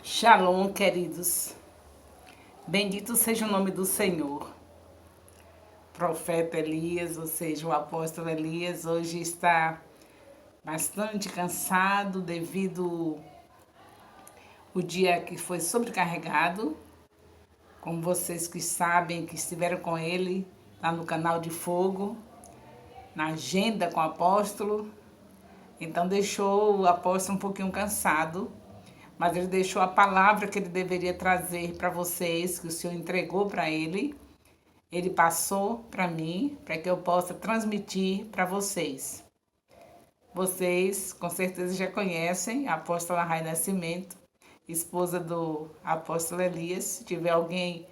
Shalom, queridos. Bendito seja o nome do Senhor. Profeta Elias, ou seja, o apóstolo Elias, hoje está bastante cansado devido o dia que foi sobrecarregado. Como vocês que sabem, que estiveram com ele lá no canal de Fogo, na agenda com o apóstolo. Então deixou o apóstolo um pouquinho cansado, mas ele deixou a palavra que ele deveria trazer para vocês, que o Senhor entregou para ele. Ele passou para mim, para que eu possa transmitir para vocês. Vocês, com certeza, já conhecem a apóstola Rai Nascimento, esposa do apóstolo Elias. Se tiver alguém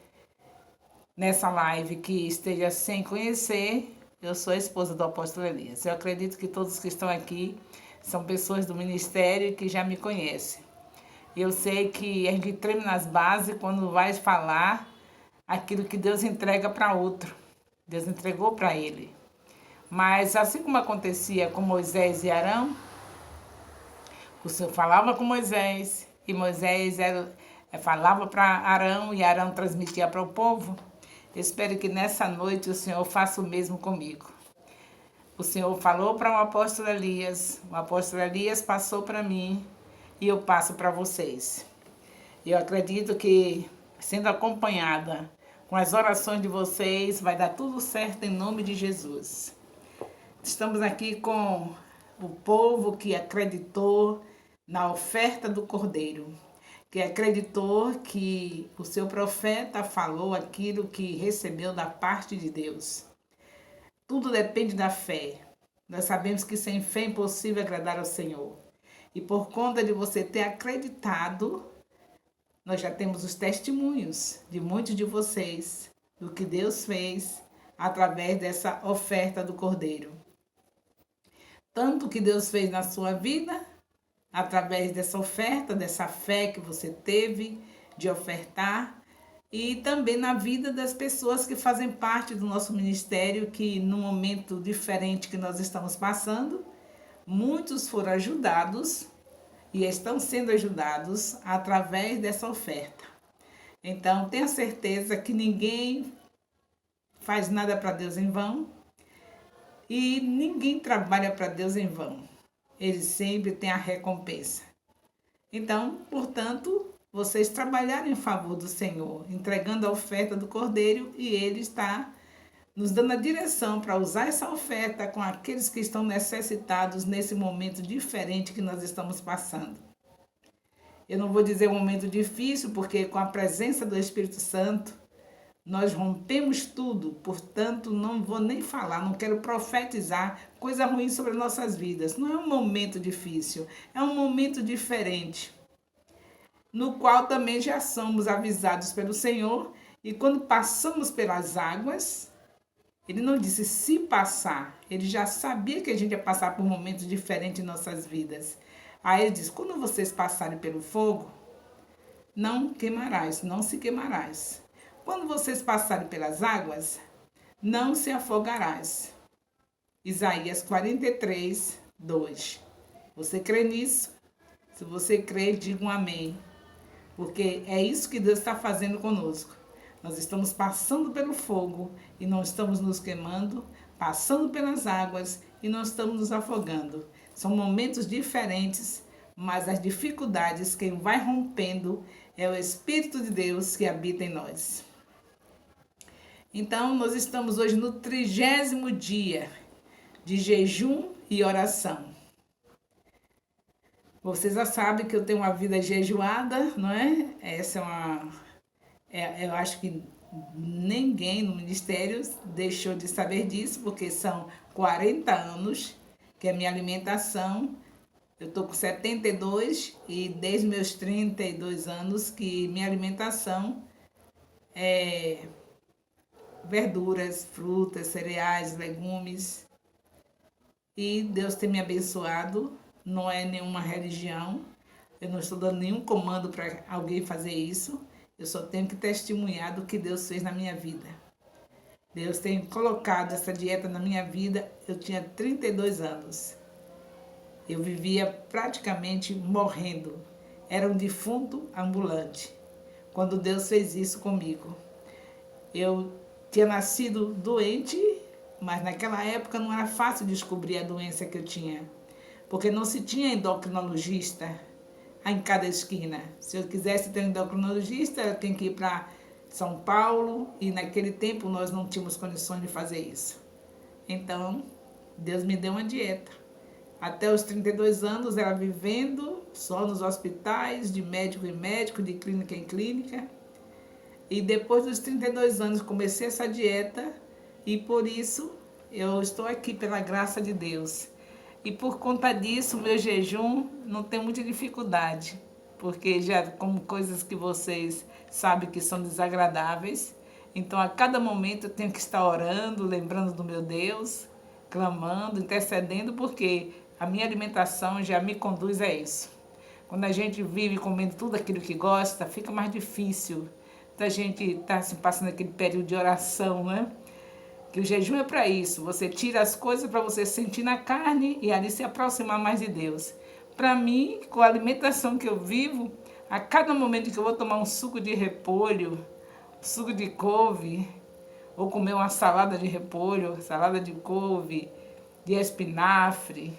nessa live que esteja sem conhecer, eu sou a esposa do apóstolo Elias. Eu acredito que todos que estão aqui são pessoas do ministério que já me conhecem. Eu sei que a gente treme nas bases quando vai falar aquilo que Deus entrega para outro. Deus entregou para ele. Mas assim como acontecia com Moisés e Arão, o Senhor falava com Moisés e Moisés falava para Arão e Arão transmitia para o povo. Eu espero que nessa noite o Senhor faça o mesmo comigo. O Senhor falou para o apóstolo Elias passou para mim e eu passo para vocês. Eu acredito que, sendo acompanhada com as orações de vocês, vai dar tudo certo em nome de Jesus. Estamos aqui com o povo que acreditou na oferta do Cordeiro, que acreditou que o seu profeta falou aquilo que recebeu da parte de Deus. Tudo depende da fé. Nós sabemos que sem fé é impossível agradar ao Senhor. E por conta de você ter acreditado, nós já temos os testemunhos de muitos de vocês do que Deus fez através dessa oferta do Cordeiro. Tanto que Deus fez na sua vida, através dessa oferta, dessa fé que você teve de ofertar, e também na vida das pessoas que fazem parte do nosso ministério, que no momento diferente que nós estamos passando, muitos foram ajudados e estão sendo ajudados através dessa oferta. Então, tenha certeza que ninguém faz nada para Deus em vão e ninguém trabalha para Deus em vão. Ele sempre tem a recompensa. Então, portanto, vocês trabalharam em favor do Senhor, entregando a oferta do Cordeiro, e Ele está nos dando a direção para usar essa oferta com aqueles que estão necessitados nesse momento diferente que nós estamos passando. Eu não vou dizer um momento difícil, porque com a presença do Espírito Santo, nós rompemos tudo, portanto, não vou nem falar, não quero profetizar coisa ruim sobre nossas vidas. Não é um momento difícil, é um momento diferente, no qual também já somos avisados pelo Senhor, e quando passamos pelas águas, Ele não disse se passar, Ele já sabia que a gente ia passar por momentos diferentes em nossas vidas. Aí Ele diz, quando vocês passarem pelo fogo, não queimarás, não se queimarás. Quando vocês passarem pelas águas, não se afogarás. Isaías 43, 2. Você crê nisso? Se você crê, diga um amém. Porque é isso que Deus está fazendo conosco. Nós estamos passando pelo fogo e não estamos nos queimando, passando pelas águas e não estamos nos afogando. São momentos diferentes, mas as dificuldades, quem vai rompendo é o Espírito de Deus que habita em nós. Então, nós estamos hoje no 30º dia de jejum e oração. Vocês já sabem que eu tenho uma vida jejuada, não é? Essa é uma... eu acho que ninguém no ministério deixou de saber disso, porque são 40 anos que a minha alimentação... Eu estou com 72 e desde meus 32 anos que minha alimentação é verduras, frutas, cereais, legumes. E Deus tem me abençoado, não é nenhuma religião. Eu não estou dando nenhum comando para alguém fazer isso. Eu só tenho que testemunhar do que Deus fez na minha vida. Deus tem colocado essa dieta na minha vida, eu tinha 32 anos. Eu vivia praticamente morrendo. era um defunto ambulante. Quando Deus fez isso comigo. Eu tinha nascido doente, mas naquela época não era fácil descobrir a doença que eu tinha, porque não se tinha endocrinologista em cada esquina. Se eu quisesse ter um endocrinologista, eu tinha que ir para São Paulo, e naquele tempo nós não tínhamos condições de fazer isso. Então, Deus me deu uma dieta. Até os 32 anos, era vivendo só nos hospitais, de médico em médico, de clínica em clínica. E depois dos 32 anos, comecei essa dieta, e por isso eu estou aqui pela graça de Deus. E por conta disso, meu jejum não tem muita dificuldade, porque já como coisas que vocês sabem que são desagradáveis. Então, a cada momento eu tenho que estar orando, lembrando do meu Deus, clamando, intercedendo, porque a minha alimentação já me conduz a isso. Quando a gente vive comendo tudo aquilo que gosta, fica mais difícil da gente estar se passando aquele período de oração, né? Que o jejum é para isso. Você tira as coisas para você sentir na carne e ali se aproximar mais de Deus. Para mim, com a alimentação que eu vivo, a cada momento que eu vou tomar um suco de repolho, suco de couve, ou comer uma salada de repolho, salada de couve, de espinafre,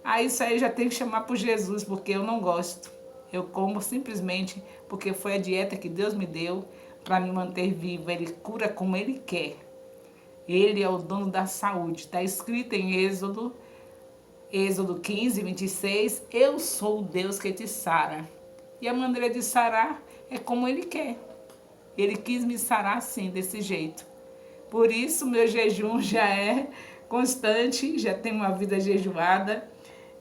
aí isso aí já tem que chamar por Jesus, porque eu não gosto. Eu como simplesmente porque foi a dieta que Deus me deu para me manter vivo. Ele cura como Ele quer. Ele é o dono da saúde. Está escrito em Êxodo 15, 26, eu sou o Deus que te sara. E a maneira de sarar é como Ele quer. Ele quis me sarar assim, desse jeito. Por isso, meu jejum já é constante, já tenho uma vida jejuada.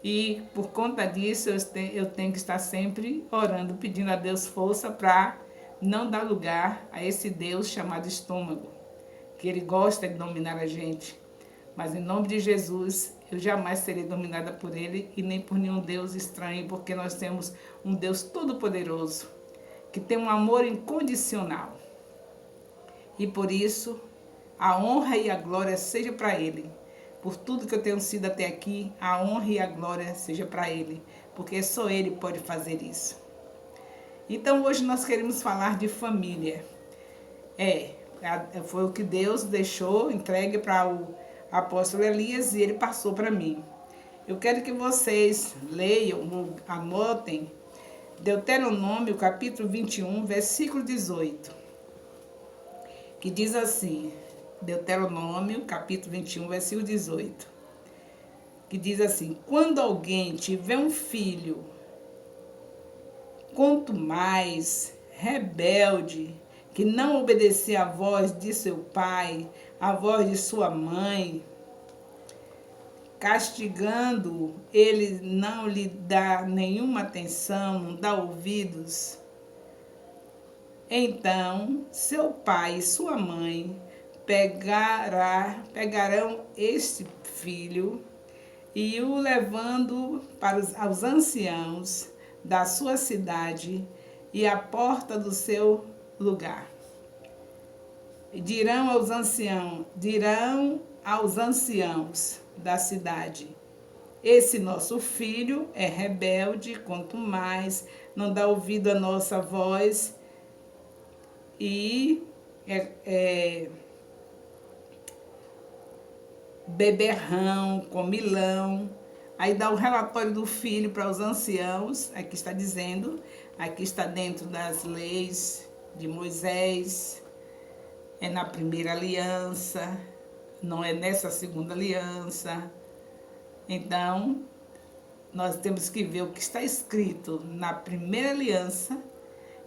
E por conta disso, eu tenho que estar sempre orando, pedindo a Deus força para não dar lugar a esse Deus chamado estômago, que ele gosta de dominar a gente. Mas em nome de Jesus, eu jamais serei dominada por ele e nem por nenhum Deus estranho, porque nós temos um Deus todo-poderoso, que tem um amor incondicional. E por isso, a honra e a glória seja para ele. Por tudo que eu tenho sido até aqui, a honra e a glória seja para Ele, porque só Ele pode fazer isso. Então hoje nós queremos falar de família. Foi o que Deus deixou entregue para o apóstolo Elias e ele passou para mim. Eu quero que vocês leiam, anotem, Deuteronômio capítulo 21, versículo 18, que diz assim... Deuteronômio, capítulo 21, versículo 18, que diz assim: quando alguém tiver um filho, quanto mais rebelde, que não obedecer à voz de seu pai, à voz de sua mãe, castigando, ele não lhe dá nenhuma atenção, não dá ouvidos, então seu pai e sua mãe pegarão este filho e o levando para os anciãos da sua cidade e à porta do seu lugar. Dirão aos anciãos da cidade: esse nosso filho é rebelde, quanto mais não dá ouvido à nossa voz e beberrão, comilão. Aí dá o relatório do filho para os anciãos. Aqui está dizendo, aqui está dentro das leis de Moisés, é na primeira aliança, não é nessa segunda aliança. Então, nós temos que ver o que está escrito na primeira aliança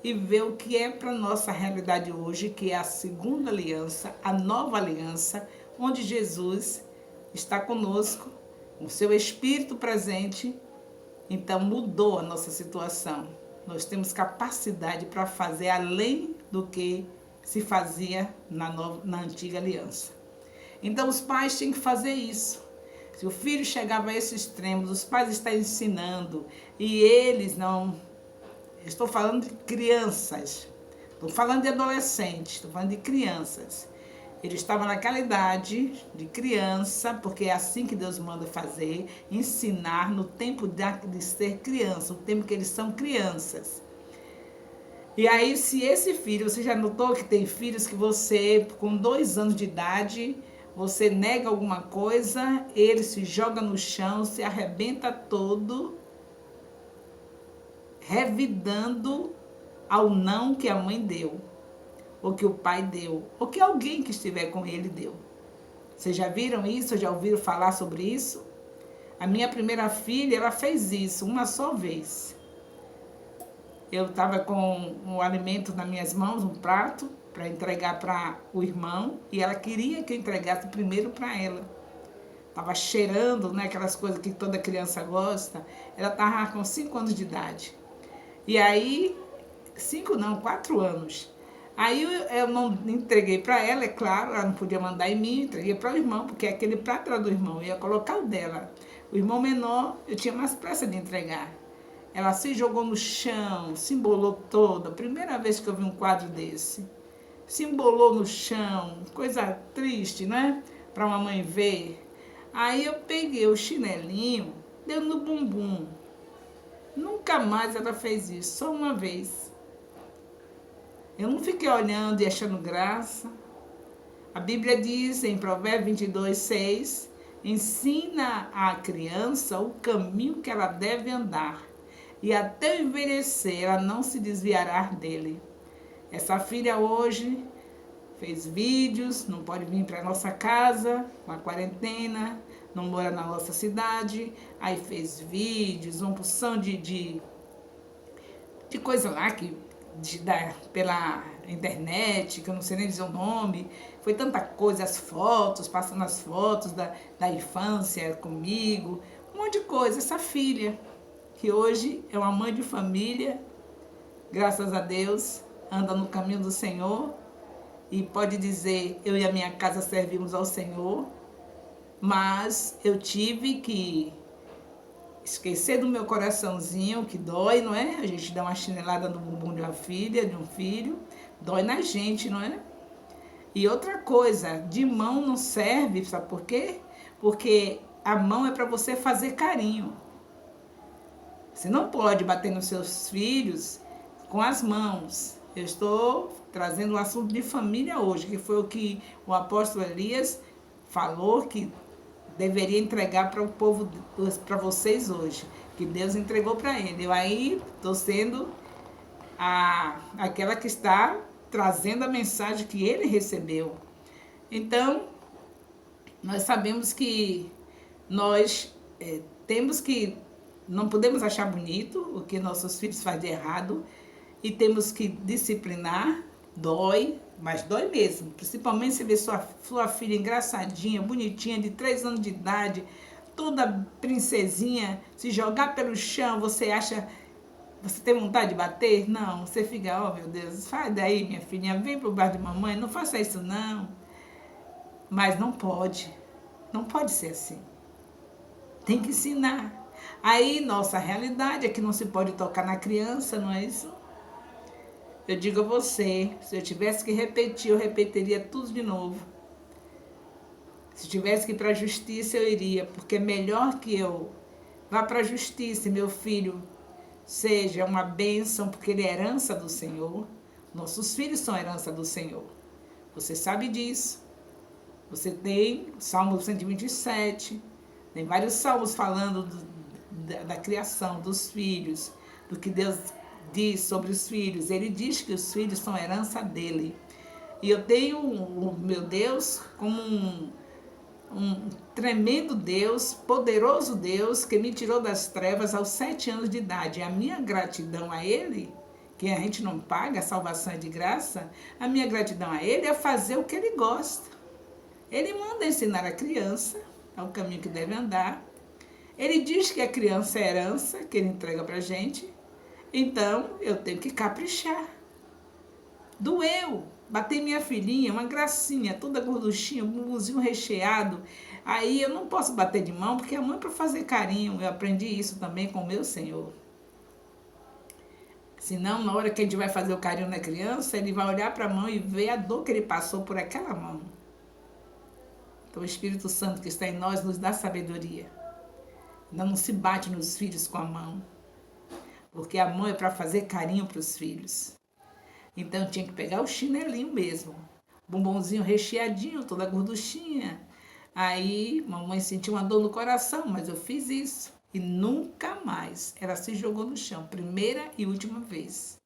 e ver o que é para a nossa realidade hoje, que é a segunda aliança, a nova aliança, onde Jesus está conosco, o seu Espírito presente. Então mudou a nossa situação. Nós temos capacidade para fazer além do que se fazia na antiga aliança. Então os pais têm que fazer isso. Se o filho chegava a esse extremo, os pais estão ensinando e eles não... Estou falando de crianças, estou falando de adolescentes, estou falando de crianças. Ele estava naquela idade de criança, porque é assim que Deus manda fazer, ensinar no tempo de ser criança, o tempo que eles são crianças. E aí, se esse filho, você já notou que tem filhos que você, com 2 anos de idade, você nega alguma coisa, ele se joga no chão, se arrebenta todo, revidando ao não que a mãe deu, ou que o pai deu, ou que alguém que estiver com ele deu. Vocês já viram isso? Já ouviram falar sobre isso? A minha primeira filha, ela fez isso uma só vez. Eu estava com um alimento nas minhas mãos, um prato, para entregar para o irmão, e ela queria que eu entregasse primeiro para ela. Estava cheirando, né, aquelas coisas que toda criança gosta. Ela estava com 5 anos de idade. E aí, 5 não, 4 anos. Aí eu não entreguei para ela, é claro, ela não podia mandar em mim, entreguei para o irmão, porque aquele prato era do irmão, eu ia colocar o dela. O irmão menor, eu tinha mais pressa de entregar. Ela se jogou no chão, se embolou toda. Primeira vez que eu vi um quadro desse. Se embolou no chão, coisa triste, né? Para uma mãe ver. Aí eu peguei o chinelinho, deu no bumbum. Nunca mais ela fez isso, só uma vez. Eu não fiquei olhando e achando graça. A Bíblia diz em Provérbios 22:6, ensina à criança o caminho que ela deve andar, e até envelhecer ela não se desviará dele. Essa filha hoje fez vídeos, não pode vir para nossa casa com a quarentena, não mora na nossa cidade, aí fez vídeos, uma porção de coisa lá pela internet, que eu não sei nem dizer o nome, foi tanta coisa, as fotos, passando as fotos da infância comigo, um monte de coisa. Essa filha, que hoje é uma mãe de família, graças a Deus, anda no caminho do Senhor e pode dizer, eu e a minha casa servimos ao Senhor, mas eu tive que esquecer do meu coraçãozinho, que dói, não é? A gente dá uma chinelada no bumbum de uma filha, de um filho, dói na gente, não é? E outra coisa, de mão não serve, sabe por quê? Porque a mão é para você fazer carinho. Você não pode bater nos seus filhos com as mãos. Eu estou trazendo um assunto de família hoje, que foi o que o apóstolo Elias falou que deveria entregar para o povo, para vocês hoje, que Deus entregou para ele. Eu aí estou sendo aquela que está trazendo a mensagem que ele recebeu. Então, nós sabemos que nós temos que, não podemos achar bonito o que nossos filhos fazem de errado e temos que disciplinar. Dói, mas dói mesmo. Principalmente se vê sua filha engraçadinha, bonitinha, de 3 anos de idade, toda princesinha, se jogar pelo chão, você acha, você tem vontade de bater? Não, você fica, oh meu Deus, sai daí minha filhinha, vem pro bar de mamãe, não faça isso não. Mas não pode ser assim. Tem que ensinar. Aí nossa realidade é que não se pode tocar na criança, não é isso? Eu digo a você, se eu tivesse que repetir, eu repetiria tudo de novo. Se tivesse que ir para a justiça, eu iria, porque é melhor que eu vá para a justiça e meu filho seja uma bênção, porque ele é herança do Senhor. Nossos filhos são herança do Senhor. Você sabe disso. Você tem Salmo 127, tem vários salmos falando da criação, dos filhos, do que Deus diz sobre os filhos. Ele diz que os filhos são herança dele. E eu tenho o meu Deus como um tremendo Deus, poderoso Deus, que me tirou das trevas aos 7 anos de idade. A minha gratidão a ele, que a gente não paga, a salvação é de graça, a minha gratidão a ele é fazer o que ele gosta. Ele manda ensinar a criança ao caminho que deve andar. Ele diz que a criança é herança, que ele entrega pra gente. Então, eu tenho que caprichar. Doeu. Batei minha filhinha, uma gracinha, toda gorduchinha, um bumbumzinho recheado. Aí eu não posso bater de mão, porque a mão é para fazer carinho. Eu aprendi isso também com o meu Senhor. Senão, na hora que a gente vai fazer o carinho na criança, ele vai olhar para a mão e ver a dor que ele passou por aquela mão. Então o Espírito Santo que está em nós nos dá sabedoria. Não se bate nos filhos com a mão, porque a mão é para fazer carinho para os filhos. Então tinha que pegar o chinelinho mesmo, bombonzinho recheadinho, toda gorduchinha. Aí mamãe sentiu uma dor no coração, mas eu fiz isso. E nunca mais ela se jogou no chão, primeira e última vez.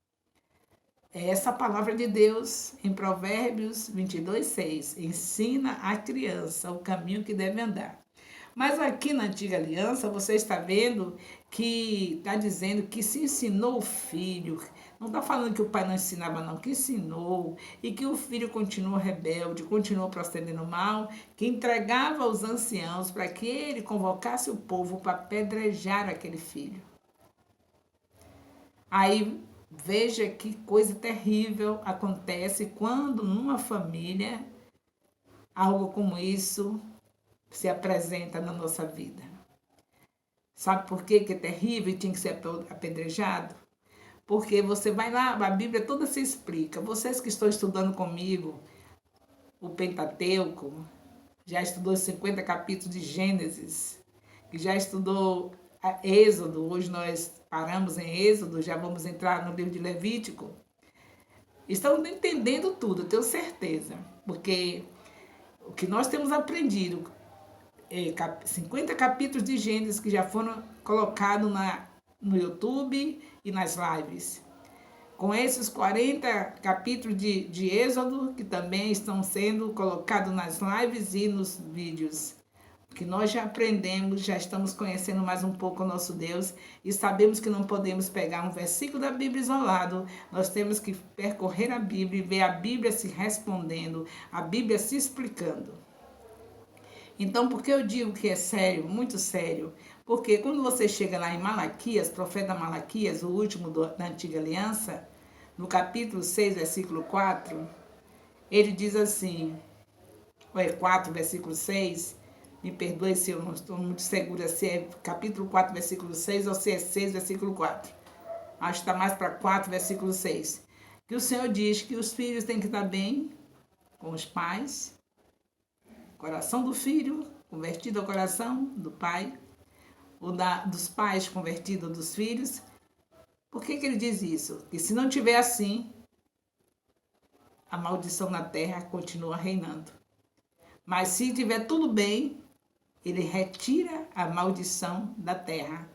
É essa a palavra de Deus em Provérbios 22:6. Ensina a criança o caminho que deve andar. Mas aqui na Antiga Aliança, você está vendo que está dizendo que se ensinou o filho. Não está falando que o pai não ensinava, não, que ensinou. E que o filho continuou rebelde, continuou procedendo mal, que entregava aos anciãos para que ele convocasse o povo para apedrejar aquele filho. Aí, veja que coisa terrível acontece quando numa família algo como isso se apresenta na nossa vida. Sabe por quê que é terrível e tinha que ser apedrejado? Porque você vai lá, a Bíblia toda se explica. Vocês que estão estudando comigo o Pentateuco, já estudou os 50 capítulos de Gênesis, que já estudou Êxodo, hoje nós paramos em Êxodo, já vamos entrar no livro de Levítico. Estão entendendo tudo, tenho certeza, porque o que nós temos aprendido 50 capítulos de Gênesis que já foram colocados no YouTube e nas lives. Com esses 40 capítulos de Êxodo, que também estão sendo colocados nas lives e nos vídeos. Que nós já aprendemos, já estamos conhecendo mais um pouco o nosso Deus e sabemos que não podemos pegar um versículo da Bíblia isolado, nós temos que percorrer a Bíblia e ver a Bíblia se respondendo, a Bíblia se explicando. Então, por que eu digo que é sério, muito sério? Porque quando você chega lá em Malaquias, profeta Malaquias, o último da Antiga Aliança, no capítulo 6, versículo 4, ele diz assim, ou é 4, versículo 6, me perdoe se eu não estou muito segura se é capítulo 4, versículo 6 ou se é 6, versículo 4. Acho que está mais para 4, versículo 6. Que o Senhor diz que os filhos têm que estar bem com os pais, coração do filho convertido ao coração do pai, ou dos pais convertidos dos filhos. Por que ele diz isso? Que se não tiver assim, a maldição na terra continua reinando. Mas se tiver tudo bem, ele retira a maldição da terra.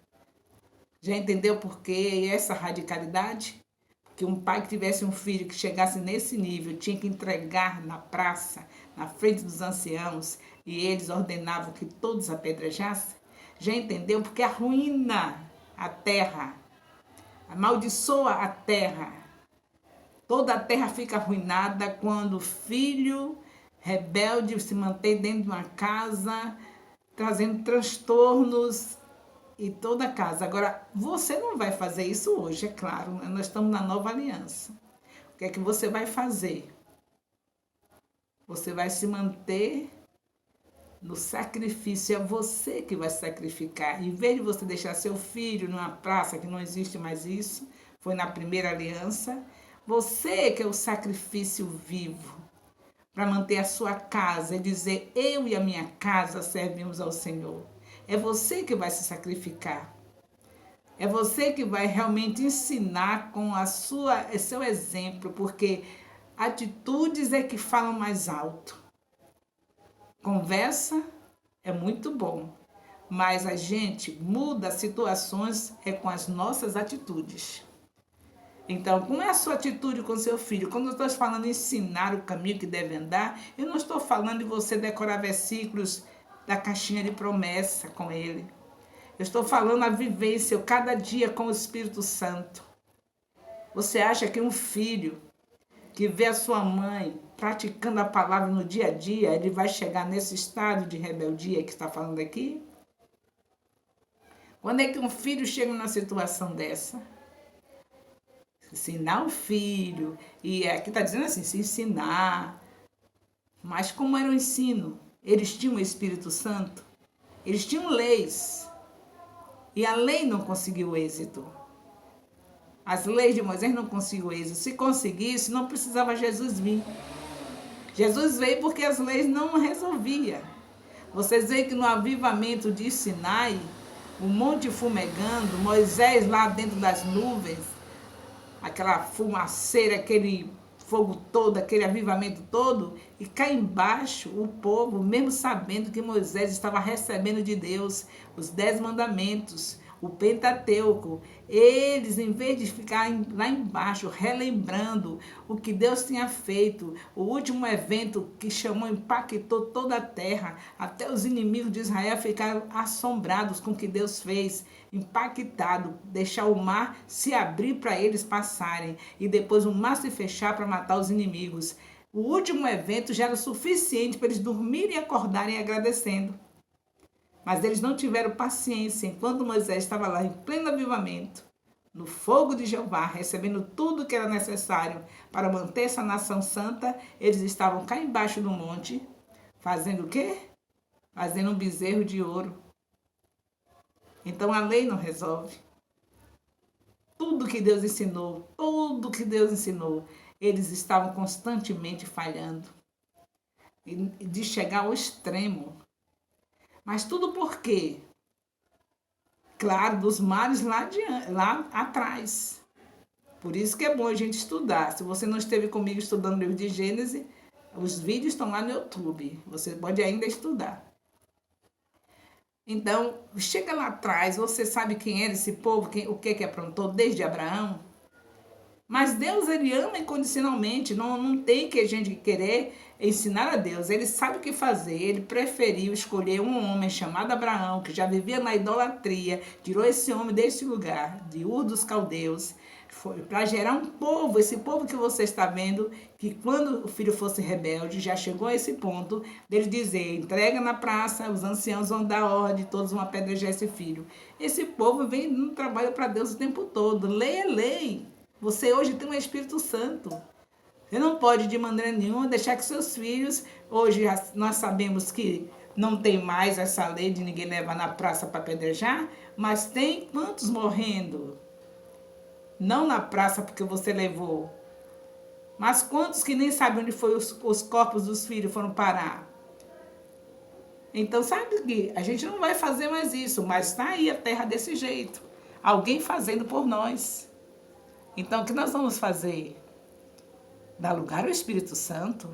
Já entendeu por que essa radicalidade? Que um pai que tivesse um filho que chegasse nesse nível tinha que entregar na praça, na frente dos anciãos, e eles ordenavam que todos apedrejassem. Já entendeu? Porque arruína a terra, amaldiçoa a terra. Toda a terra fica arruinada quando o filho rebelde se mantém dentro de uma casa, trazendo transtornos e toda a casa. Agora, você não vai fazer isso hoje, é claro, nós estamos na nova aliança. O que é que você vai fazer? Você vai se manter no sacrifício, é você que vai sacrificar. Em vez de você deixar seu filho numa praça, que não existe mais isso, foi na primeira aliança, você que é o sacrifício vivo, para manter a sua casa e dizer, eu e a minha casa servimos ao Senhor. É você que vai se sacrificar. É você que vai realmente ensinar com seu exemplo, porque atitudes é que falam mais alto. Conversa é muito bom, mas a gente muda situações com as nossas atitudes. Então, como é a sua atitude com seu filho? Quando eu estou falando em ensinar o caminho que deve andar, eu não estou falando de você decorar versículos da caixinha de promessa com ele. Eu estou falando a vivência, cada dia com o Espírito Santo. Você acha que um filho que vê a sua mãe praticando a palavra no dia a dia, ele vai chegar nesse estado de rebeldia que está falando aqui? Quando é que um filho chega numa situação dessa? Ensinar o filho, e aqui está dizendo assim, se ensinar. Mas como era o ensino? Eles tinham o Espírito Santo, eles tinham leis, e a lei não conseguiu êxito. As leis de Moisés não conseguiu êxito. Se conseguisse, não precisava Jesus vir. Jesus veio porque as leis não resolviam. Vocês veem que no avivamento de Sinai, o monte fumegando, Moisés lá dentro das nuvens, aquela fumaceira, aquele fogo todo, aquele avivamento todo, e cá embaixo o povo, mesmo sabendo que Moisés estava recebendo de Deus os 10 mandamentos, o Pentateuco, eles, em vez de ficar lá embaixo relembrando o que Deus tinha feito, o último evento que chamou, impactou toda a terra, até os inimigos de Israel ficaram assombrados com o que Deus fez, impactado, deixar o mar se abrir para eles passarem e depois o mar se fechar para matar os inimigos. O último evento já era o suficiente para eles dormirem e acordarem agradecendo. Mas eles não tiveram paciência enquanto Moisés estava lá em pleno avivamento, no fogo de Jeová, recebendo tudo que era necessário para manter essa nação santa. Eles estavam cá embaixo do monte, fazendo o quê? Fazendo um bezerro de ouro. Então a lei não resolve. Tudo que Deus ensinou, eles estavam constantemente falhando. E de chegar ao extremo. Mas tudo por quê? Claro, dos males lá atrás. Por isso que é bom a gente estudar. Se você não esteve comigo estudando o livro de Gênesis, os vídeos estão lá no YouTube. Você pode ainda estudar. Então, chega lá atrás, você sabe quem era esse povo, o que aprontou desde Abraão? Mas Deus, ele ama incondicionalmente, não tem que a gente querer ensinar a Deus. Ele sabe o que fazer, ele preferiu escolher um homem chamado Abraão, que já vivia na idolatria, tirou esse homem desse lugar, de Ur dos Caldeus, para gerar um povo, esse povo que você está vendo, que quando o filho fosse rebelde, já chegou a esse ponto dele dizer, entrega na praça, os anciãos vão dar ordem, todos vão apedrejar esse filho. Esse povo vem no trabalho para Deus o tempo todo, lei é lei. Você hoje tem um Espírito Santo. Você não pode, de maneira nenhuma, deixar que seus filhos... Hoje nós sabemos que não tem mais essa lei de ninguém levar na praça para apedrejar, mas tem quantos morrendo? Não na praça porque você levou. Mas quantos que nem sabem onde foi os corpos dos filhos foram parar? Então, sabe que a gente não vai fazer mais isso, mas está aí a terra desse jeito. Alguém fazendo por nós. Então, o que nós vamos fazer? Dar lugar ao Espírito Santo?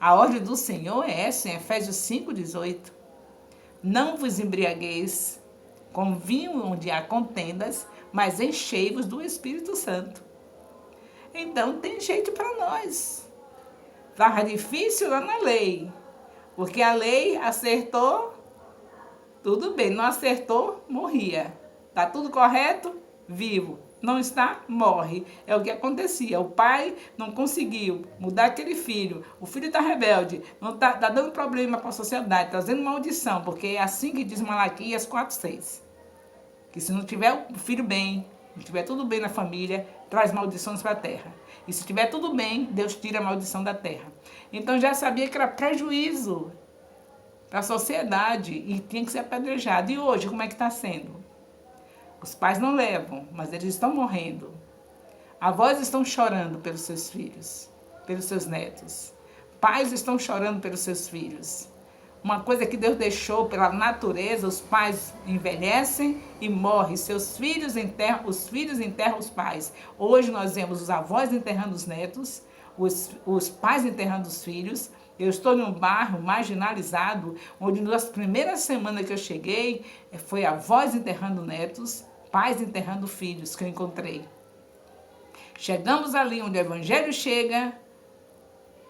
A ordem do Senhor é essa, em Efésios 5,18. Não vos embriagueis com vinho onde há contendas, mas enchei-vos do Espírito Santo. Então, tem jeito para nós. Estava difícil lá na lei, porque a lei acertou, tudo bem, não acertou, morria. Está tudo correto? Vivo. Não está, morre. É o que acontecia. O pai não conseguiu mudar aquele filho. O filho está rebelde. Não tá dando problema para a sociedade, trazendo maldição, porque é assim que diz Malaquias 4,6. Que se não tiver o filho bem, não tiver tudo bem na família, traz maldições para a terra. E se tiver tudo bem, Deus tira a maldição da terra. Então já sabia que era prejuízo para a sociedade e tinha que ser apedrejado. E hoje, como é que está sendo? Os pais não levam, mas eles estão morrendo. Avós estão chorando pelos seus filhos, pelos seus netos. Pais estão chorando pelos seus filhos. Uma coisa que Deus deixou pela natureza, os pais envelhecem e morrem. Seus filhos enterram, os filhos enterram os pais. Hoje nós vemos os avós enterrando os netos, os pais enterrando os filhos. Eu estou em um bairro marginalizado, onde nas primeiras semanas que eu cheguei, foi avós enterrando netos, pais enterrando filhos que eu encontrei. Chegamos ali onde o evangelho chega,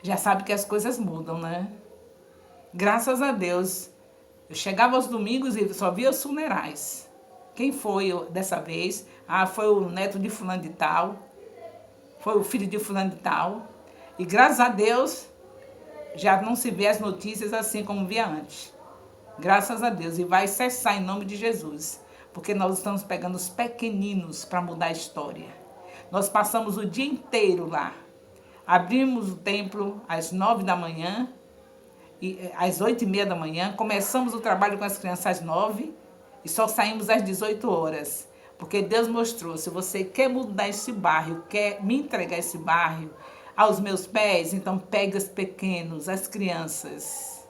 já sabe que as coisas mudam, né? Graças a Deus. Eu chegava aos domingos e só via os funerais. Quem foi dessa vez? Ah, foi o neto de fulano de tal, foi o filho de fulano de tal. E graças a Deus, já não se vê as notícias assim como via antes. Graças a Deus. E vai cessar em nome de Jesus. Porque nós estamos pegando os pequeninos para mudar a história. Nós passamos o dia inteiro lá. Abrimos o templo às 9 da manhã, e às 8h30 da manhã. Começamos o trabalho com as crianças às 9 e só saímos às 18 horas. Porque Deus mostrou, se você quer mudar esse bairro, quer me entregar esse bairro aos meus pés, então pegue os pequenos, as crianças.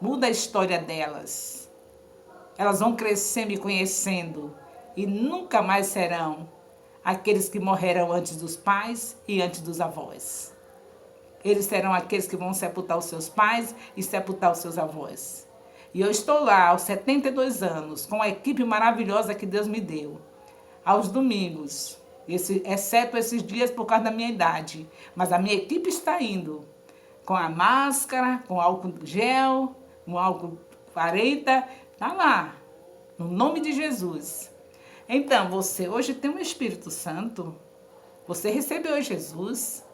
Muda a história delas. Elas vão crescer me conhecendo e nunca mais serão aqueles que morreram antes dos pais e antes dos avós. Eles serão aqueles que vão sepultar os seus pais e sepultar os seus avós. E eu estou lá aos 72 anos, com a equipe maravilhosa que Deus me deu. Aos domingos, exceto esses dias por causa da minha idade. Mas a minha equipe está indo com a máscara, com álcool gel, com álcool 40, está lá, no nome de Jesus. Então, você hoje tem um Espírito Santo, você recebeu Jesus.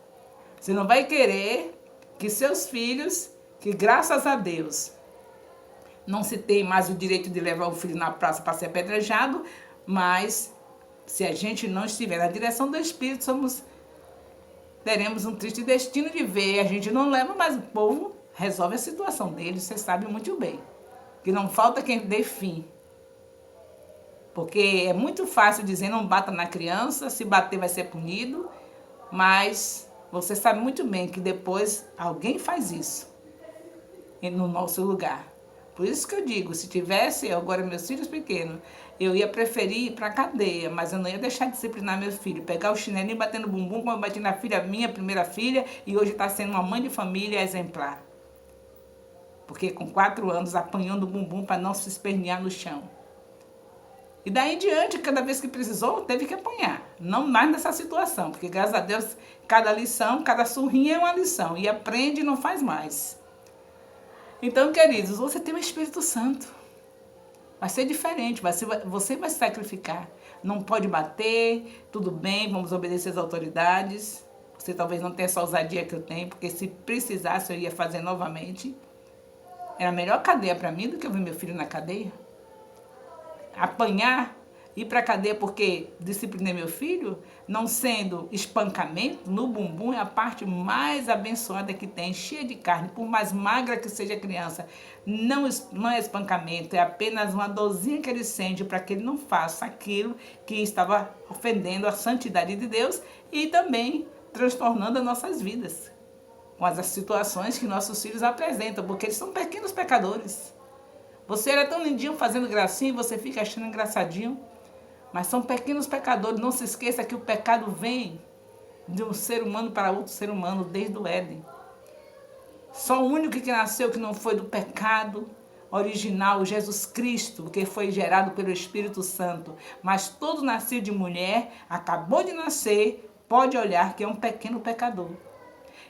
Você não vai querer que seus filhos, que graças a Deus, não se tem mais o direito de levar o filho na praça para ser apedrejado, mas se a gente não estiver na direção do Espírito, teremos um triste destino de ver. A gente não leva, mas o povo resolve a situação deles, você sabe muito bem. Que não falta quem dê fim. Porque é muito fácil dizer não bata na criança, se bater vai ser punido, mas você sabe muito bem que depois alguém faz isso no nosso lugar. Por isso que eu digo, se tivesse agora meus filhos pequenos, eu ia preferir ir para a cadeia, mas eu não ia deixar de disciplinar meu filho, pegar o chinelinho e bater no bumbum, como eu bati na filha minha, primeira filha, e hoje está sendo uma mãe de família exemplar. Porque com 4 anos apanhou no bumbum para não se espernear no chão. E daí em diante, cada vez que precisou, teve que apanhar. Não mais nessa situação, porque graças a Deus, cada lição, cada surrinha é uma lição. E aprende e não faz mais. Então, queridos, você tem o Espírito Santo. Vai ser diferente, você vai se sacrificar. Não pode bater, tudo bem, vamos obedecer às autoridades. Você talvez não tenha essa ousadia que eu tenho, porque se precisasse eu ia fazer novamente. Era melhor cadeia para mim do que eu ver meu filho na cadeia. Apanhar, ir para a cadeia porque disciplinei meu filho, não sendo espancamento, no bumbum é a parte mais abençoada que tem, cheia de carne, por mais magra que seja a criança. Não é espancamento, é apenas uma dorzinha que ele sente para que ele não faça aquilo que estava ofendendo a santidade de Deus e também transtornando as nossas vidas com as situações que nossos filhos apresentam, porque eles são pequenos pecadores. Você era tão lindinho fazendo gracinha e você fica achando engraçadinho. Mas são pequenos pecadores. Não se esqueça que o pecado vem de um ser humano para outro ser humano desde o Éden. Só o único que nasceu que não foi do pecado original, Jesus Cristo, que foi gerado pelo Espírito Santo. Mas todo nascido de mulher, acabou de nascer, pode olhar que é um pequeno pecador.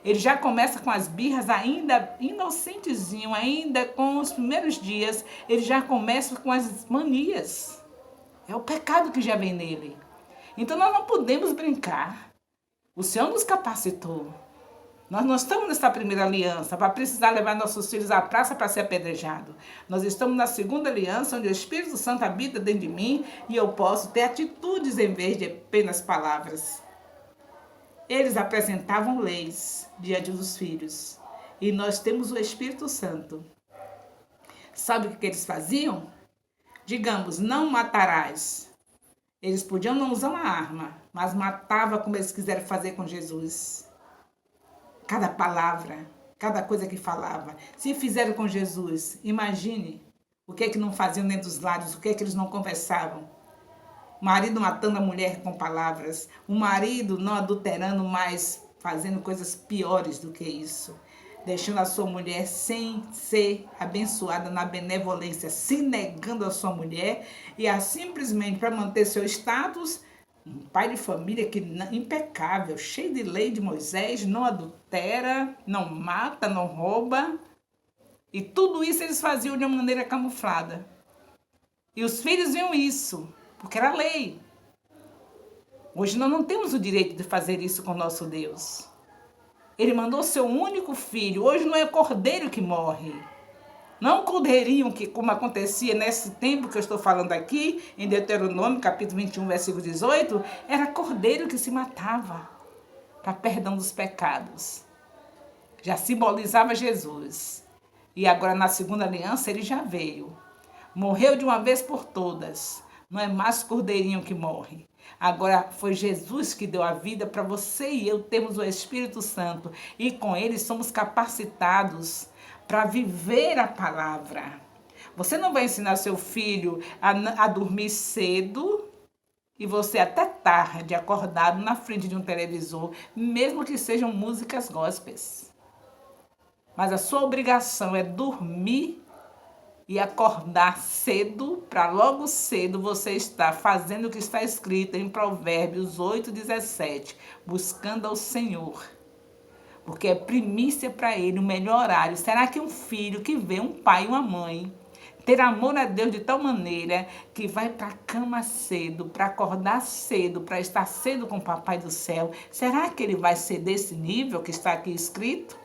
Ele já começa com as birras ainda inocentezinho, ainda com os primeiros dias, ele já começa com as manias. É o pecado que já vem nele. Então nós não podemos brincar. O Senhor nos capacitou. Nós não estamos nessa primeira aliança para precisar levar nossos filhos à praça para ser apedrejado. Nós estamos na segunda aliança, onde o Espírito Santo habita dentro de mim e eu posso ter atitudes em vez de apenas palavras. Eles apresentavam leis diante dos filhos. E nós temos o Espírito Santo. Sabe o que eles faziam? Digamos, não matarás. Eles podiam não usar uma arma, mas matava como eles quiseram fazer com Jesus. Cada palavra, cada coisa que falava. Se fizeram com Jesus, imagine o que é que não faziam dentro dos lábios, o que é que eles não conversavam. O marido matando a mulher com palavras. O marido não adulterando, mas fazendo coisas piores do que isso. Deixando a sua mulher sem ser abençoada na benevolência, se negando a sua mulher. E simplesmente para manter seu status, um pai de família que impecável, cheio de lei de Moisés, não adultera, não mata, não rouba. E tudo isso eles faziam de uma maneira camuflada. E os filhos viam isso. Porque era lei. Hoje nós não temos o direito de fazer isso com o nosso Deus. Ele mandou seu único filho. Hoje não é cordeiro que morre. Não cordeirinho, que como acontecia nesse tempo que eu estou falando aqui, em Deuteronômio, capítulo 21, versículo 18, era cordeiro que se matava para perdão dos pecados. Já simbolizava Jesus. E agora na segunda aliança ele já veio. Morreu de uma vez por todas. Não é mais cordeirinho que morre. Agora foi Jesus que deu a vida para você e eu termos o Espírito Santo. E com ele somos capacitados para viver a palavra. Você não vai ensinar seu filho a dormir cedo e você até tarde acordado na frente de um televisor, mesmo que sejam músicas gospels. Mas a sua obrigação é dormir e acordar cedo, para logo cedo você estar fazendo o que está escrito em Provérbios 8:17, buscando ao Senhor. Porque é primícia para ele, o melhor horário. Será que um filho que vê um pai e uma mãe ter amor a Deus de tal maneira que vai para a cama cedo, para acordar cedo, para estar cedo com o Papai do Céu, será que ele vai ser desse nível que está aqui escrito?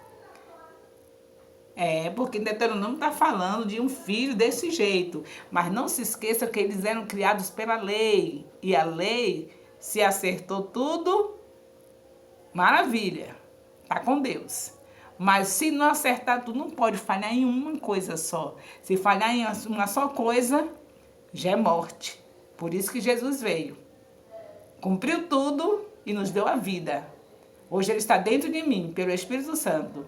Porque Deuteronômio está falando de um filho desse jeito. Mas não se esqueça que eles eram criados pela lei. E a lei, se acertou tudo, maravilha. Está com Deus. Mas se não acertar tudo, não pode falhar em uma coisa só. Se falhar em uma só coisa, já é morte. Por isso que Jesus veio. Cumpriu tudo e nos deu a vida. Hoje ele está dentro de mim, pelo Espírito Santo.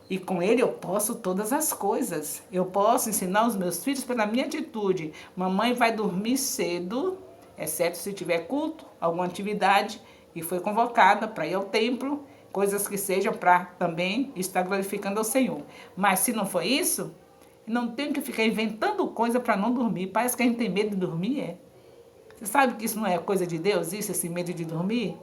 E com ele eu posso todas as coisas. Eu posso ensinar os meus filhos pela minha atitude. Mamãe vai dormir cedo, exceto se tiver culto, alguma atividade, e foi convocada para ir ao templo, coisas que sejam para também estar glorificando ao Senhor. Mas se não for isso, não tem que ficar inventando coisa para não dormir. Parece que a gente tem medo de dormir, Você sabe que isso não é coisa de Deus, esse medo de dormir?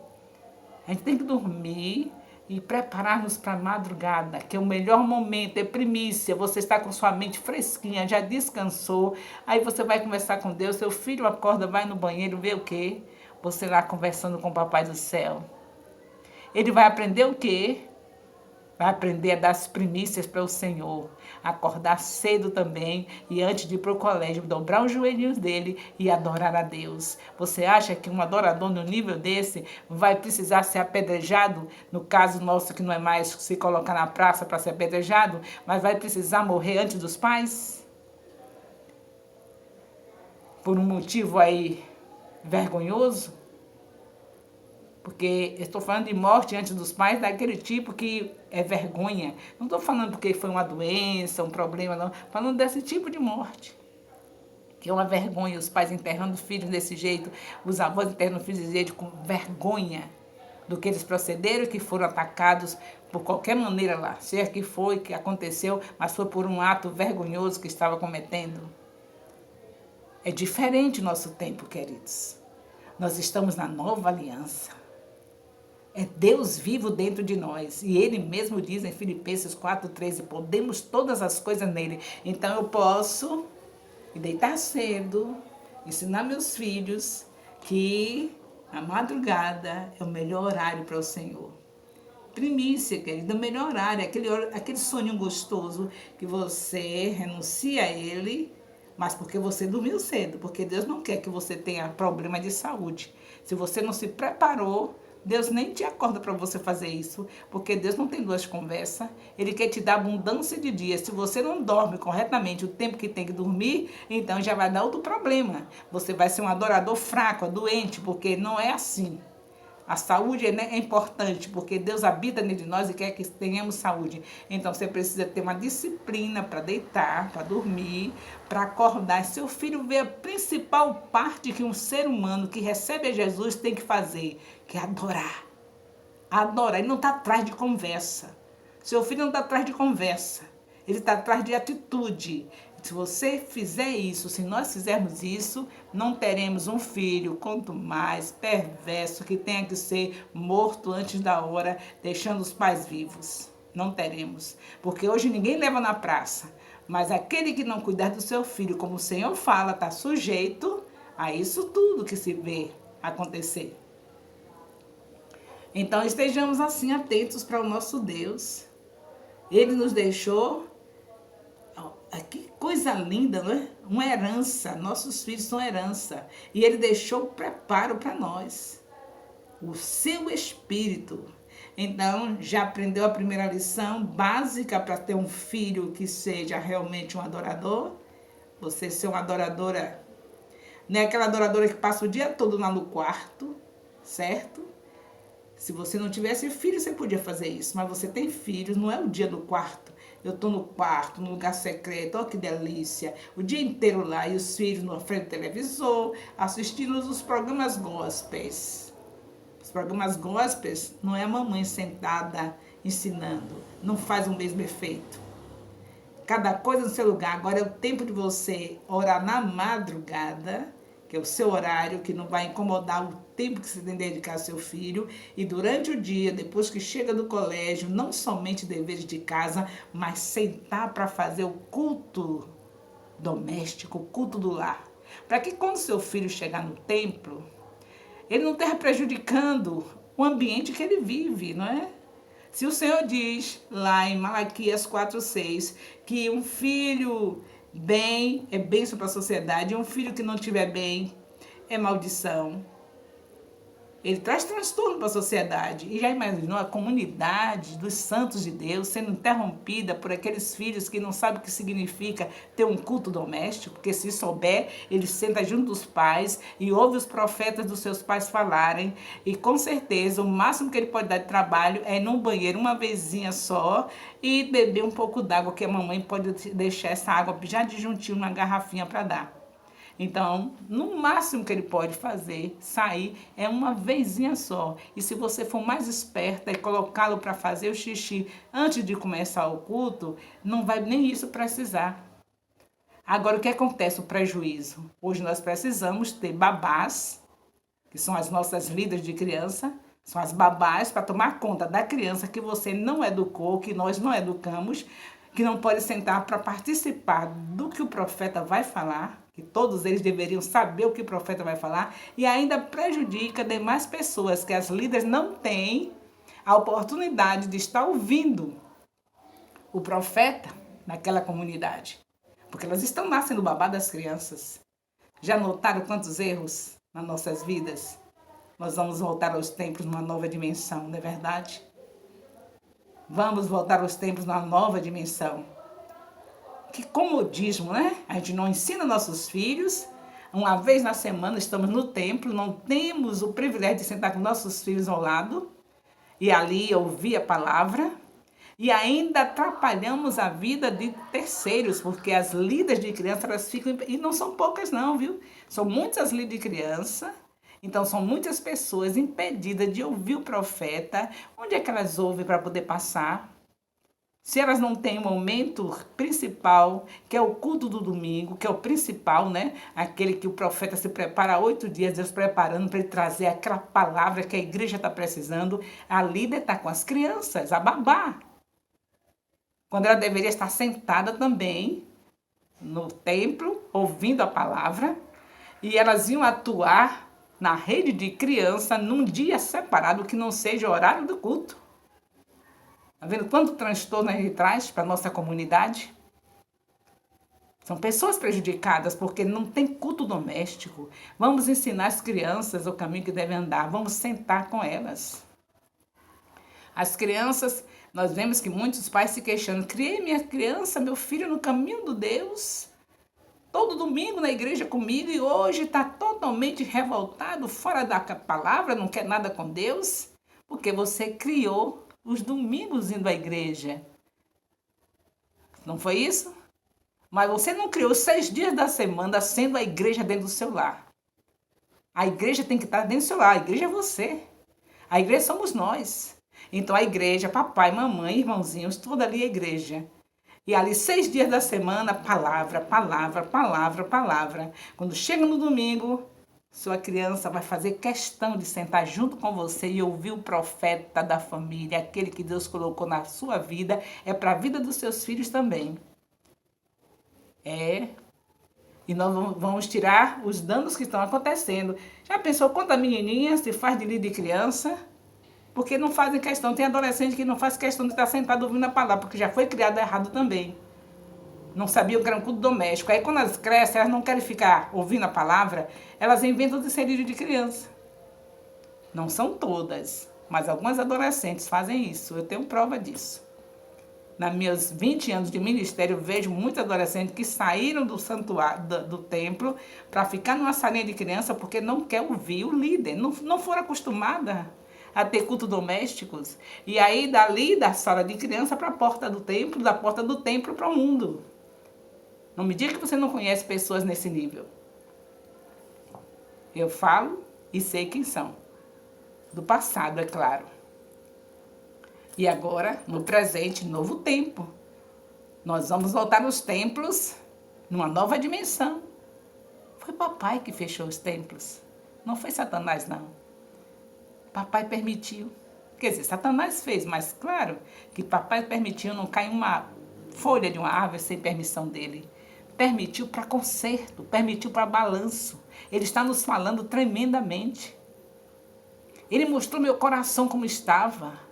A gente tem que dormir e preparar-nos para a madrugada, que é o melhor momento, é primícia. Você está com sua mente fresquinha, já descansou, aí você vai conversar com Deus, seu filho acorda, vai no banheiro, vê o quê? Você lá conversando com o Papai do Céu. Ele vai aprender o quê? Vai aprender a dar as primícias para o Senhor, acordar cedo também e antes de ir para o colégio, dobrar os joelhinhos dele e adorar a Deus. Você acha que um adorador no nível desse vai precisar ser apedrejado? No caso nosso, que não é mais se colocar na praça para ser apedrejado, mas vai precisar morrer antes dos pais? Por um motivo aí vergonhoso? Porque eu estou falando de morte antes dos pais, daquele tipo que é vergonha. Não estou falando porque foi uma doença, um problema, não. Falando desse tipo de morte. Que é uma vergonha, os pais enterrando filhos desse jeito, os avós enterrando filhos desse jeito, com vergonha do que eles procederam, que foram atacados por qualquer maneira lá. Seja que foi, que aconteceu, mas foi por um ato vergonhoso que estava cometendo. É diferente o nosso tempo, queridos. Nós estamos na nova aliança. É Deus vivo dentro de nós. E Ele mesmo diz em Filipenses 4:13, podemos todas as coisas nele. Então eu posso me deitar cedo, ensinar meus filhos que a madrugada é o melhor horário para o Senhor. Primícia, querido, o melhor horário, aquele sonho gostoso que você renuncia a ele, mas porque você dormiu cedo. Porque Deus não quer que você tenha problema de saúde. Se você não se preparou, Deus nem te acorda para você fazer isso, porque Deus não tem duas conversas. Ele quer te dar abundância de dias. Se você não dorme corretamente o tempo que tem que dormir, então já vai dar outro problema. Você vai ser um adorador fraco, doente, porque não é assim. A saúde é importante, porque Deus habita dentro de nós e quer que tenhamos saúde. Então, você precisa ter uma disciplina para deitar, para dormir, para acordar. Seu filho vê a principal parte que um ser humano que recebe a Jesus tem que fazer, que é adorar. Adorar. Ele não está atrás de conversa. Seu filho não está atrás de conversa. Ele está atrás de atitude. Se você fizer isso, se nós fizermos isso, não teremos um filho, quanto mais perverso, que tenha que ser morto antes da hora, deixando os pais vivos. Não teremos. Porque hoje ninguém leva na praça. Mas aquele que não cuidar do seu filho, como o Senhor fala, está sujeito a isso tudo que se vê acontecer. Então estejamos assim atentos para o nosso Deus. Ele nos deixou... Que coisa linda, não é? Uma herança. Nossos filhos são herança. E ele deixou o preparo para nós. O seu espírito. Então, já aprendeu a primeira lição básica para ter um filho que seja realmente um adorador? Você ser uma adoradora. Não é aquela adoradora que passa o dia todo lá no quarto, certo? Se você não tivesse filho, você podia fazer isso. Mas você tem filhos, não é o dia do quarto. Eu estou no quarto, no lugar secreto, olha que delícia. O dia inteiro lá e os filhos na frente do televisor, assistindo os programas gospels. Os programas gospels não é a mamãe sentada ensinando, não faz o mesmo efeito. Cada coisa no seu lugar. Agora é o tempo de você orar na madrugada, que é o seu horário, que não vai incomodar o tempo que você tem de dedicar ao seu filho. E durante o dia, depois que chega do colégio, não somente deveres de casa, mas sentar para fazer o culto doméstico, o culto do lar. Para que quando seu filho chegar no templo, ele não esteja prejudicando o ambiente que ele vive, não é? Se o Senhor diz lá em Malaquias 4:6 que um filho bem é bênção para a sociedade e um filho que não tiver bem é maldição. Ele traz transtorno para a sociedade. E já imaginou a comunidade dos santos de Deus sendo interrompida por aqueles filhos que não sabem o que significa ter um culto doméstico? Porque se souber, ele senta junto dos pais e ouve os profetas dos seus pais falarem. E com certeza o máximo que ele pode dar de trabalho é ir num banheiro uma vezinha só e beber um pouco d'água, que a mamãe pode deixar essa água já de juntinho numa garrafinha para dar. Então, no máximo que ele pode fazer, sair, é uma vezinha só. E se você for mais esperta e colocá-lo para fazer o xixi antes de começar o culto, não vai nem isso precisar. Agora, o que acontece? O prejuízo. Hoje nós precisamos ter babás, que são as nossas líderes de criança, são as babás para tomar conta da criança que você não educou, que nós não educamos, que não pode sentar para participar do que o profeta vai falar, que todos eles deveriam saber o que o profeta vai falar, e ainda prejudica demais pessoas, que as líderes não têm a oportunidade de estar ouvindo o profeta naquela comunidade. Porque elas estão lá sendo babá das crianças. Já notaram quantos erros nas nossas vidas? Nós vamos voltar aos tempos numa nova dimensão, não é verdade? Vamos voltar aos tempos numa nova dimensão. Que comodismo, né? A gente não ensina nossos filhos. Uma vez na semana estamos no templo, não temos o privilégio de sentar com nossos filhos ao lado e ali ouvir a palavra. E ainda atrapalhamos a vida de terceiros, porque as líderes de criança, elas ficam... E não são poucas não, viu? São muitas líderes de criança. Então, são muitas pessoas impedidas de ouvir o profeta. Onde é que elas ouvem para poder passar? Se elas não têm o momento principal, que é o culto do domingo, que é o principal, né? Aquele que o profeta se prepara 8 dias, Deus preparando para ele trazer aquela palavra que a igreja está precisando. A líder está com as crianças, a babá. Quando ela deveria estar sentada também no templo, ouvindo a palavra, e elas iam atuar na rede de criança num dia separado que não seja o horário do culto. Está vendo quanto transtorno ele traz para a nossa comunidade? São pessoas prejudicadas porque não tem culto doméstico. Vamos ensinar as crianças o caminho que devem andar. Vamos sentar com elas. As crianças, nós vemos que muitos pais se queixando. Criei minha criança, meu filho no caminho do Deus. Todo domingo na igreja comigo e hoje está totalmente revoltado, fora da palavra, não quer nada com Deus. Porque você criou os domingos indo à igreja. Não foi isso? Mas você não criou 6 dias da semana sendo a igreja dentro do seu lar. A igreja tem que estar dentro do seu lar. A igreja é você. A igreja somos nós. Então a igreja, papai, mamãe, irmãozinhos, tudo ali é igreja. E ali 6 dias da semana, palavra, palavra, palavra, palavra. Quando chega no domingo, sua criança vai fazer questão de sentar junto com você e ouvir o profeta da família, aquele que Deus colocou na sua vida, é para a vida dos seus filhos também. E nós vamos tirar os danos que estão acontecendo. Já pensou quanta menininha se faz de líder de criança? Porque não fazem questão. Tem adolescente que não faz questão de estar sentado ouvindo a palavra, porque já foi criado errado também. Não sabiam que era um culto doméstico. Aí quando elas crescem, elas não querem ficar ouvindo a palavra, elas inventam de ser líder de criança. Não são todas, mas algumas adolescentes fazem isso. Eu tenho prova disso. Nos meus 20 anos de ministério, eu vejo muitos adolescentes que saíram do santuário, do templo, para ficar numa salinha de criança porque não quer ouvir o líder. Não foram acostumadas a ter cultos domésticos. E aí, dali, da sala de criança para a porta do templo, da porta do templo para o mundo. Não me diga que você não conhece pessoas nesse nível. Eu falo e sei quem são. Do passado, é claro. E agora, no presente, novo tempo. Nós vamos voltar nos templos numa nova dimensão. Foi papai que fechou os templos. Não foi Satanás, não. Papai permitiu. Quer dizer, Satanás fez, mas claro que papai permitiu, não cair uma folha de uma árvore sem permissão dele. Permitiu para conserto, permitiu para balanço. Ele está nos falando tremendamente. Ele mostrou meu coração como estava.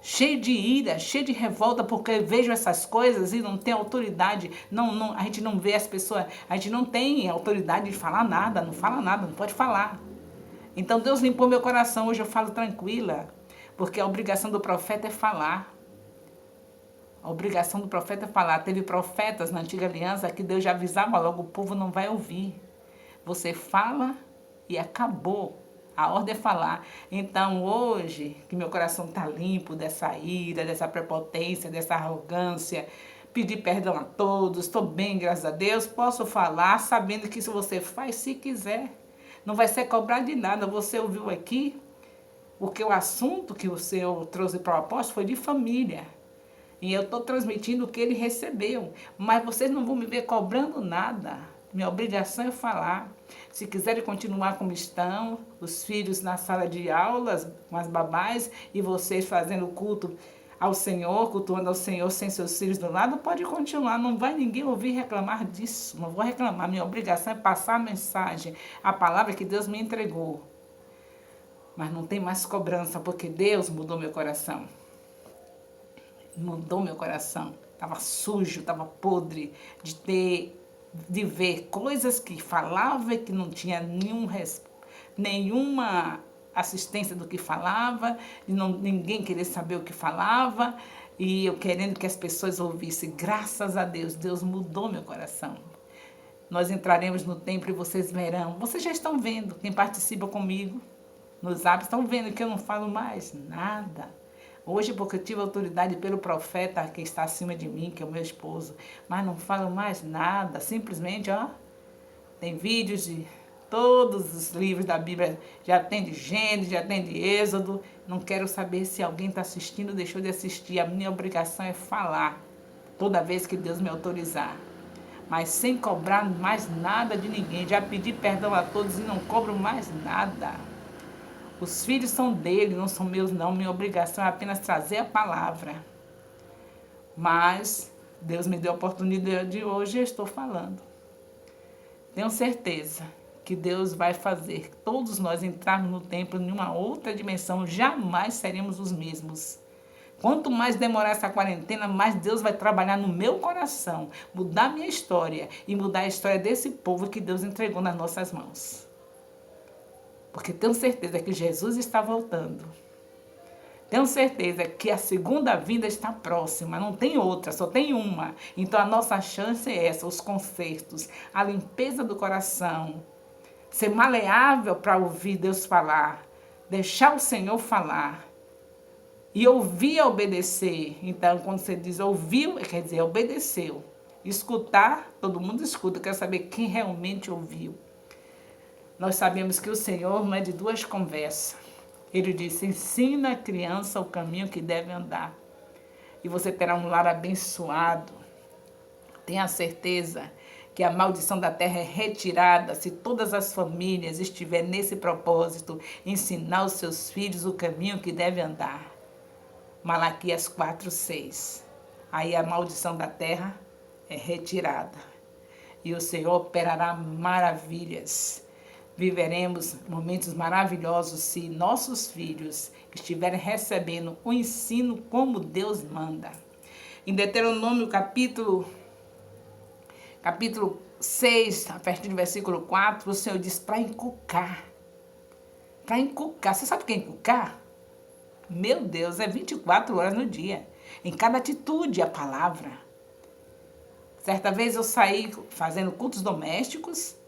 Cheio de ira, cheio de revolta, porque eu vejo essas coisas e não tem autoridade. A gente não vê as pessoas, a gente não tem autoridade de falar nada, não fala nada, não pode falar. Então Deus limpou meu coração, hoje eu falo tranquila, porque a obrigação do profeta é falar. A obrigação do profeta é falar. Teve profetas na antiga aliança que Deus já avisava logo, o povo não vai ouvir. Você fala e acabou. A ordem é falar. Então, hoje, que meu coração está limpo dessa ira, dessa prepotência, dessa arrogância, pedir perdão a todos, estou bem, graças a Deus, posso falar sabendo que isso você faz se quiser. Não vai ser cobrado de nada. Você ouviu aqui, porque o assunto que o Senhor trouxe para o apóstolo foi de família. E eu estou transmitindo o que ele recebeu. Mas vocês não vão me ver cobrando nada. Minha obrigação é falar. Se quiserem continuar como estão, os filhos na sala de aulas, com as babás, e vocês fazendo culto ao Senhor, cultuando ao Senhor sem seus filhos do lado, pode continuar. Não vai ninguém ouvir reclamar disso. Não vou reclamar. Minha obrigação é passar a mensagem, a palavra que Deus me entregou. Mas não tem mais cobrança, porque Deus mudou meu coração. Mudou meu coração. Estava sujo, estava podre de ver coisas que falava e que não tinha nenhuma assistência do que falava, e ninguém queria saber o que falava, e eu querendo que as pessoas ouvissem. Graças a Deus, Deus mudou meu coração. Nós entraremos no templo e vocês verão. Vocês já estão vendo, quem participa comigo nos hábitos, estão vendo que eu não falo mais nada. Hoje, porque eu tive autoridade pelo profeta que está acima de mim, que é o meu esposo, mas não falo mais nada, simplesmente, tem vídeos de todos os livros da Bíblia, já tem de Gênesis, já tem de Êxodo, não quero saber se alguém está assistindo ou deixou de assistir, a minha obrigação é falar, toda vez que Deus me autorizar, mas sem cobrar mais nada de ninguém, já pedi perdão a todos e não cobro mais nada. Os filhos são dele, não são meus não. Minha obrigação é apenas trazer a palavra. Mas Deus me deu a oportunidade de hoje e eu estou falando. Tenho certeza que Deus vai fazer todos nós entrarmos no templo em uma outra dimensão. Jamais seremos os mesmos. Quanto mais demorar essa quarentena, mais Deus vai trabalhar no meu coração. Mudar minha história e mudar a história desse povo que Deus entregou nas nossas mãos. Porque tenho certeza que Jesus está voltando. Tenho certeza que a segunda vinda está próxima. Não tem outra, só tem uma. Então a nossa chance é essa, os consertos, a limpeza do coração. Ser maleável para ouvir Deus falar. Deixar o Senhor falar. E ouvir e obedecer. Então quando você diz ouviu, quer dizer obedeceu. Escutar, todo mundo escuta. Eu quero saber quem realmente ouviu. Nós sabemos que o Senhor não é de duas conversas. Ele disse, ensina a criança o caminho que deve andar. E você terá um lar abençoado. Tenha certeza que a maldição da terra é retirada se todas as famílias estiverem nesse propósito, ensinar os seus filhos o caminho que deve andar. Malaquias 4:6. Aí a maldição da terra é retirada. E o Senhor operará maravilhas. Viveremos momentos maravilhosos se nossos filhos estiverem recebendo o ensino como Deus manda. Em Deuteronômio capítulo 6, a partir do versículo 4, o Senhor diz para inculcar. Para inculcar. Você sabe o que é inculcar? Meu Deus, é 24 horas no dia. Em cada atitude, a palavra. Certa vez eu saí fazendo cultos domésticos.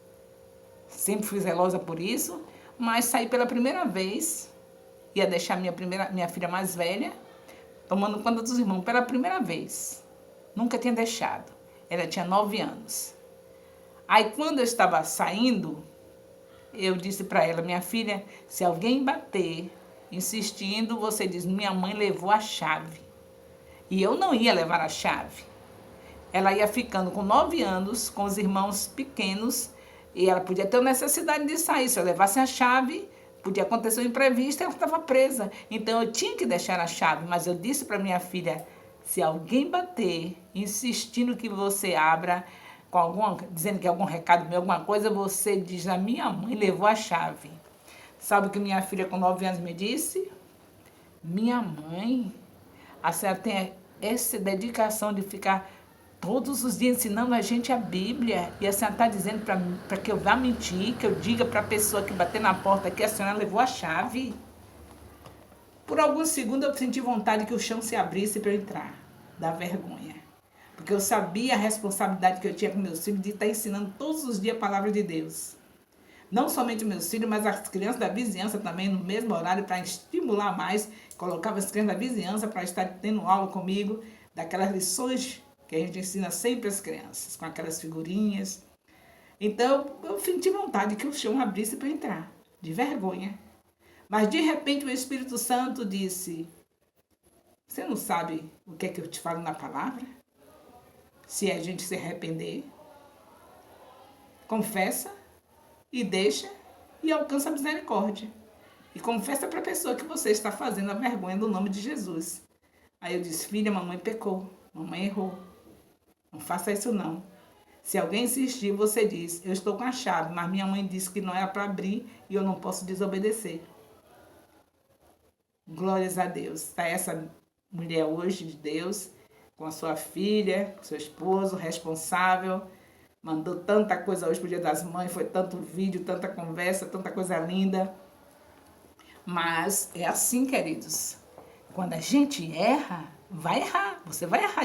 Sempre fui zelosa por isso, mas saí pela primeira vez ia deixar minha filha mais velha, tomando conta dos irmãos pela primeira vez. Nunca tinha deixado. Ela tinha 9 anos. Aí, quando eu estava saindo, eu disse para ela, minha filha, se alguém bater, insistindo, você diz, minha mãe levou a chave. E eu não ia levar a chave. Ela ia ficando com 9 anos, com os irmãos pequenos, e ela podia ter necessidade de sair. Se eu levasse a chave, podia acontecer um imprevisto, ela estava presa. Então, eu tinha que deixar a chave, mas eu disse para minha filha, se alguém bater, insistindo que você abra, dizendo que algum recado meu, alguma coisa, você diz, a minha mãe levou a chave. Sabe o que minha filha com 9 anos me disse? Minha mãe, a senhora tem essa dedicação de ficar todos os dias ensinando a gente a Bíblia, e a senhora está dizendo para que eu vá mentir, que eu diga para a pessoa que bater na porta que a senhora levou a chave. Por alguns segundos eu senti vontade que o chão se abrisse para eu entrar, da vergonha. Porque eu sabia a responsabilidade que eu tinha com meus filhos de estar ensinando todos os dias a palavra de Deus. Não somente meus filhos, mas as crianças da vizinhança também, no mesmo horário, para estimular mais. Colocava as crianças da vizinhança para estar tendo aula comigo, daquelas lições que a gente ensina sempre às crianças, com aquelas figurinhas. Então, eu senti vontade que o chão abrisse para eu entrar, de vergonha. Mas, de repente, o Espírito Santo disse, você não sabe o que é que eu te falo na palavra? Se a gente se arrepender, confessa e deixa e alcança a misericórdia. E confessa para a pessoa que você está fazendo a vergonha do nome de Jesus. Aí eu disse, filha, mamãe pecou, mamãe errou. Não faça isso não. Se alguém insistir, você diz, eu estou com a chave, mas minha mãe disse que não era para abrir e eu não posso desobedecer. Glórias a Deus. Está essa mulher hoje de Deus, com a sua filha, com seu esposo, responsável, mandou tanta coisa hoje pro Dia das Mães, foi tanto vídeo, tanta conversa, tanta coisa linda. Mas é assim, queridos, quando a gente erra, vai errar, você vai errar.